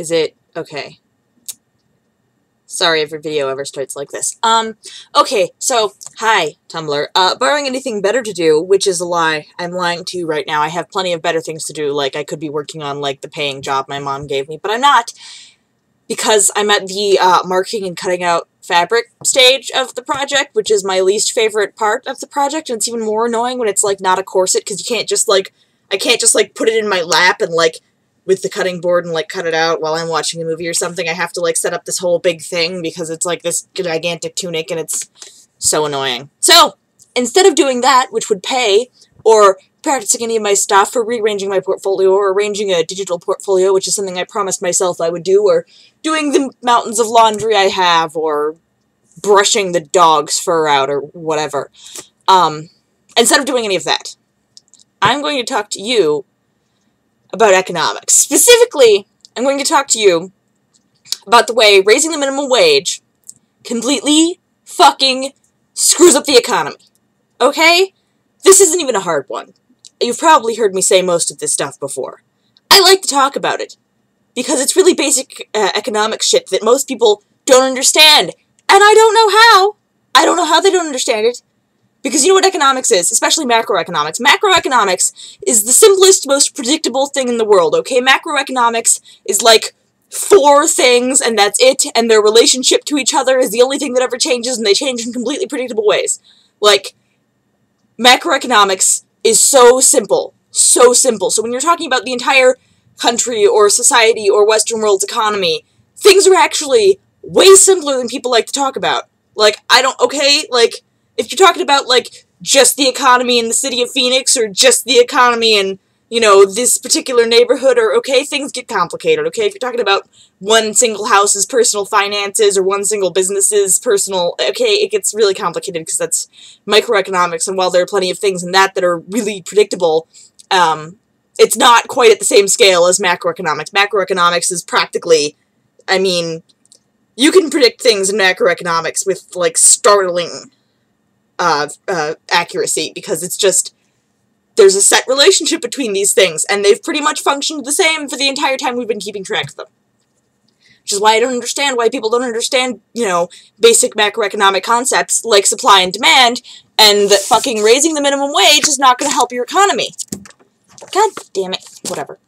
Is it? Okay. Sorry if your video ever starts like this. Okay, so, hi, Tumblr. Barring anything better to do, which is a lie, I'm lying to you right now. I have plenty of better things to do, like I could be working on, like, the paying job my mom gave me, but I'm not, because I'm at the, marking and cutting out fabric stage of the project, which is my least favorite part of the project, and it's even more annoying when it's, like, not a corset, because you can't just, like, I can't just, like, put it in my lap and, like, with the cutting board and, like, cut it out while I'm watching a movie or something. I have to, like, set up this whole big thing because it's, like, this gigantic tunic and it's so annoying. So, instead of doing that, which would pay, or practicing any of my stuff, or rearranging my portfolio, or arranging a digital portfolio, which is something I promised myself I would do, or doing the mountains of laundry I have, or brushing the dog's fur out, or whatever. Instead of doing any of that, I'm going to talk to you about economics. Specifically, I'm going to talk to you about the way raising the minimum wage completely fucking screws up the economy. Okay? This isn't even a hard one. You've probably heard me say most of this stuff before. I like to talk about it because it's really basic economic shit that most people don't understand. And I don't know how. I don't know how they don't understand it. Because you know what economics is, especially macroeconomics. Macroeconomics is the simplest, most predictable thing in the world, okay? Macroeconomics is like 4 things, and that's it, and their relationship to each other is the only thing that ever changes, and they change in completely predictable ways. Like, macroeconomics is so simple. So simple. So when you're talking about the entire country, or society, or Western world's economy, things are actually way simpler than people like to talk about. Like, like, if you're talking about, like, just the economy in the city of Phoenix, or just the economy in, you know, this particular neighborhood, or, okay, things get complicated, okay? If you're talking about one single house's personal finances, or one single business's personal, okay, it gets really complicated, because that's microeconomics, and while there are plenty of things in that are really predictable, it's not quite at the same scale as macroeconomics. Macroeconomics is practically, I mean, you can predict things in macroeconomics with, like, startling accuracy, because it's just, there's a set relationship between these things, and they've pretty much functioned the same for the entire time we've been keeping track of them. Which is why I don't understand why people don't understand, you know, basic macroeconomic concepts like supply and demand, and that fucking raising the minimum wage is not going to help your economy. God damn it. Whatever.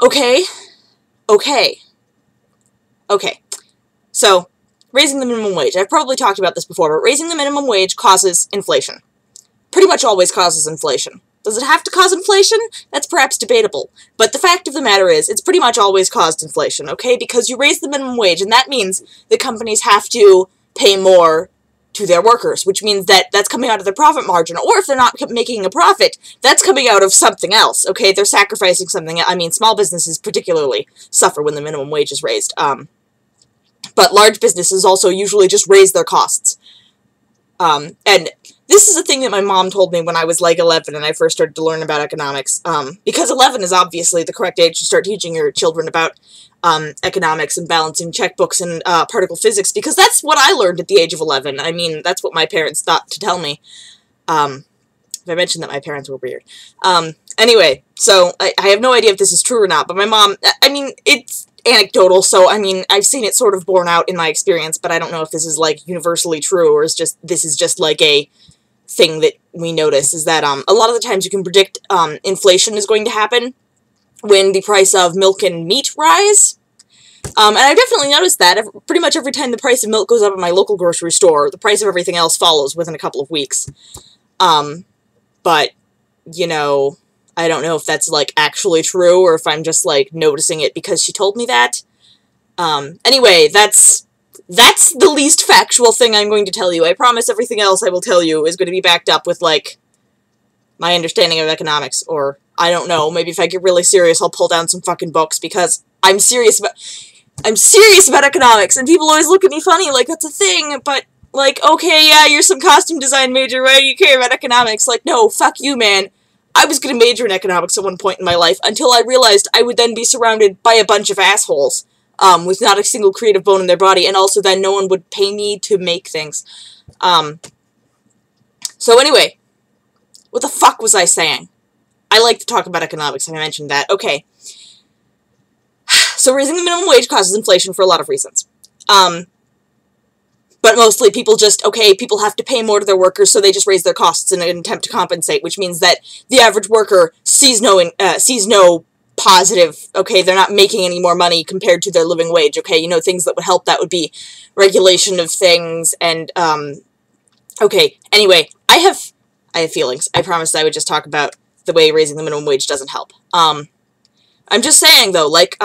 Okay. So, raising the minimum wage. I've probably talked about this before, but raising the minimum wage causes inflation. Pretty much always causes inflation. Does it have to cause inflation? That's perhaps debatable. But the fact of the matter is, it's pretty much always caused inflation, okay? Because you raise the minimum wage, and that means that companies have to pay more to their workers, which means that that's coming out of their profit margin. Or if they're not making a profit, that's coming out of something else, okay? They're sacrificing something. I mean, small businesses particularly suffer when the minimum wage is raised. But large businesses also usually just raise their costs. And this is a thing that my mom told me when I was like 11 and I first started to learn about economics. Because 11 is obviously the correct age to start teaching your children about economics and balancing checkbooks and particle physics, because that's what I learned at the age of 11. I mean, that's what my parents thought to tell me. If I mentioned that my parents were weird. Anyway, so I have no idea if this is true or not, but my mom, I mean, it's anecdotal, so, I mean, I've seen it sort of borne out in my experience, but I don't know if this is, like, universally true, or this is just, like, a thing that we notice, is that, a lot of the times you can predict, inflation is going to happen when the price of milk and meat rise. And I've definitely noticed that. Pretty much every time the price of milk goes up at my local grocery store, the price of everything else follows within a couple of weeks. But, you know, I don't know if that's, like, actually true, or if I'm just, like, noticing it because she told me that. Anyway, that's the least factual thing I'm going to tell you. I promise everything else I will tell you is going to be backed up with, like, my understanding of economics, or, I don't know, maybe if I get really serious, I'll pull down some fucking books, because I'm serious about economics, and people always look at me funny, like, that's a thing, but, like, okay, yeah, you're some costume design major, why do you care about economics? Like, no, fuck you, man. I was going to major in economics at one point in my life, until I realized I would then be surrounded by a bunch of assholes, with not a single creative bone in their body, and also then no one would pay me to make things. So anyway, what the fuck was I saying? I like to talk about economics, and I mentioned that. Okay. So raising the minimum wage causes inflation for a lot of reasons. But mostly people just, okay, people have to pay more to their workers, so they just raise their costs in an attempt to compensate, which means that the average worker sees no positive, okay, they're not making any more money compared to their living wage, okay, you know, things that would help, that would be regulation of things, and, okay, anyway, I have feelings. I promised I would just talk about the way raising the minimum wage doesn't help. I'm just saying, though, like,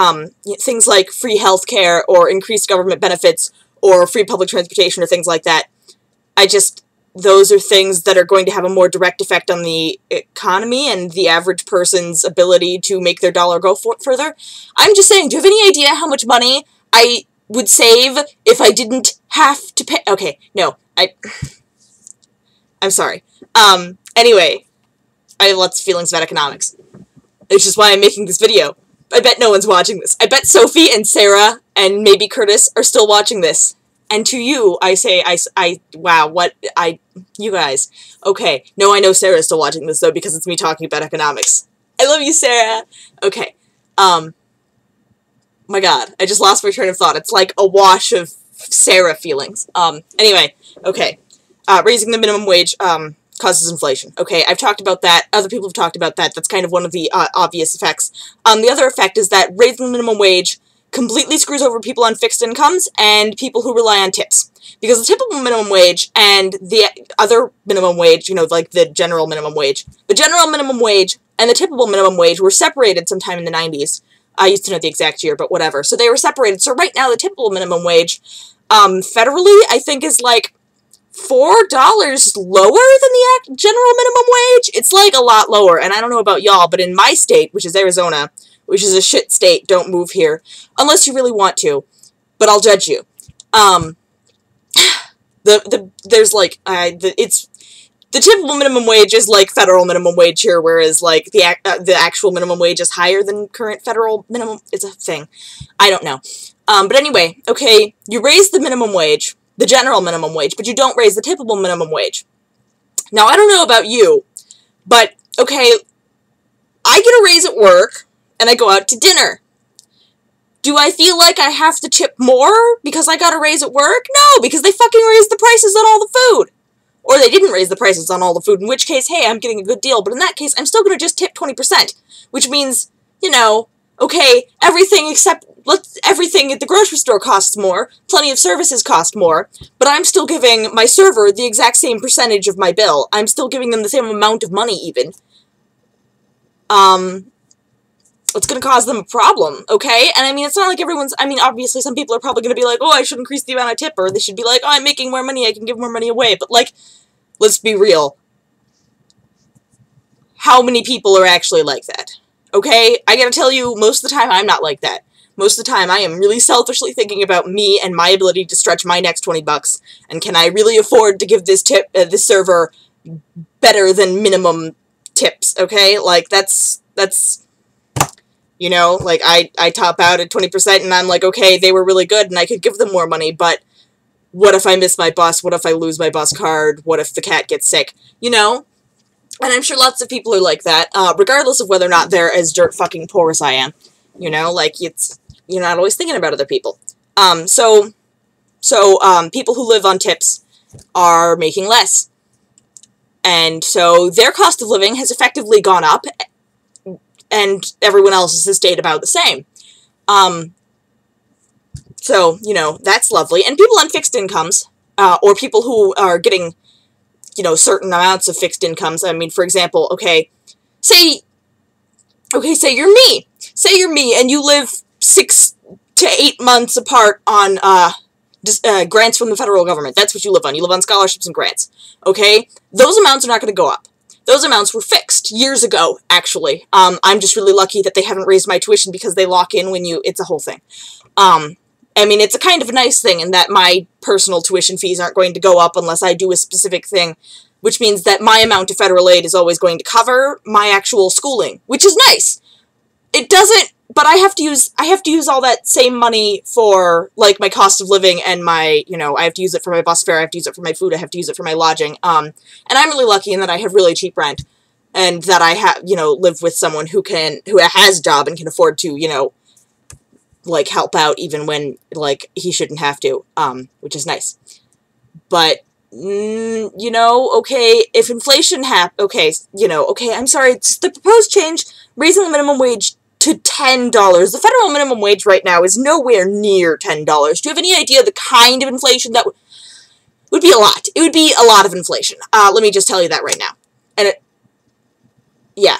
things like free healthcare, or increased government benefits, or free public transportation, or things like that, those are things that are going to have a more direct effect on the economy and the average person's ability to make their dollar go further. I'm just saying, do you have any idea how much money I would save if I didn't have to pay? Okay, no, I'm sorry. Anyway, I have lots of feelings about economics. It's just why I'm making this video. I bet no one's watching this. I bet Sophie and Sarah and maybe Curtis are still watching this. And to you, I say, you guys. Okay, no, I know Sarah's still watching this, though, because it's me talking about economics. I love you, Sarah! Okay, my god, I just lost my train of thought. It's like a wash of Sarah feelings. Anyway, okay, raising the minimum wage, causes inflation. Okay, I've talked about that. Other people have talked about that. That's kind of one of the obvious effects. The other effect is that raising the minimum wage completely screws over people on fixed incomes and people who rely on tips. Because the tippable minimum wage and the other minimum wage, you know, like the general minimum wage and the tippable minimum wage were separated sometime in the 90s. I used to know the exact year, but whatever. So they were separated. So right now the tippable minimum wage, federally, I think is like $4 lower than the general minimum wage. It's like a lot lower, and I don't know about y'all, but in my state, which is Arizona, which is a shit state, don't move here, unless you really want to, but I'll judge you. There's like, the typical minimum wage is like federal minimum wage here, whereas like the actual minimum wage is higher than current federal minimum. It's a thing. I don't know. But anyway, okay, you raise the minimum wage, the general minimum wage, but you don't raise the tippable minimum wage. Now, I don't know about you, but, okay, I get a raise at work, and I go out to dinner. Do I feel like I have to tip more because I got a raise at work? No, because they fucking raised the prices on all the food. Or they didn't raise the prices on all the food, in which case, hey, I'm getting a good deal, but in that case, I'm still going to just tip 20%, which means, you know, okay, everything at the grocery store costs more, plenty of services cost more, but I'm still giving my server the exact same percentage of my bill. I'm still giving them the same amount of money, even. It's going to cause them a problem, okay? And I mean, it's not like obviously some people are probably going to be like, oh, I should increase the amount I tip, or they should be like, oh, I'm making more money, I can give more money away, but like, let's be real. How many people are actually like that? Okay? I gotta tell you, most of the time, I'm not like that. Most of the time, I am really selfishly thinking about me and my ability to stretch my next $20, and can I really afford to give this server better than minimum tips, okay? Like, that's, you know, like, I top out at 20%, and I'm like, okay, they were really good, and I could give them more money, but what if I miss my bus? What if I lose my bus card? What if the cat gets sick? You know? And I'm sure lots of people are like that, regardless of whether or not they're as dirt fucking poor as I am. You know, like, you're not always thinking about other people. So people who live on tips are making less. And so their cost of living has effectively gone up, and everyone else's has stayed about the same. So, you know, that's lovely. And people on fixed incomes, or people who are getting, you know, certain amounts of fixed incomes. I mean, for example, say you're me. Say you're me, and you live 6 to 8 months apart on, grants from the federal government. That's what you live on. You live on scholarships and grants. Okay? Those amounts are not going to go up. Those amounts were fixed years ago, actually. I'm just really lucky that they haven't raised my tuition because they lock in when it's a whole thing. I mean, it's a kind of a nice thing in that my personal tuition fees aren't going to go up unless I do a specific thing, which means that my amount of federal aid is always going to cover my actual schooling, which is nice. It doesn't, but I have to use all that same money for, like, my cost of living and my, you know, I have to use it for my bus fare, I have to use it for my food, I have to use it for my lodging, and I'm really lucky in that I have really cheap rent, and that I have, you know, live with someone who has a job and can afford to, you know, like, help out even when, like, he shouldn't have to, which is nice. But, you know, okay, if inflation okay, you know, okay, I'm sorry, it's the proposed change, raising the minimum wage to $10. The federal minimum wage right now is nowhere near $10. Do you have any idea the kind of inflation that would be a lot? It would be a lot of inflation. Let me just tell you that right now. And yeah.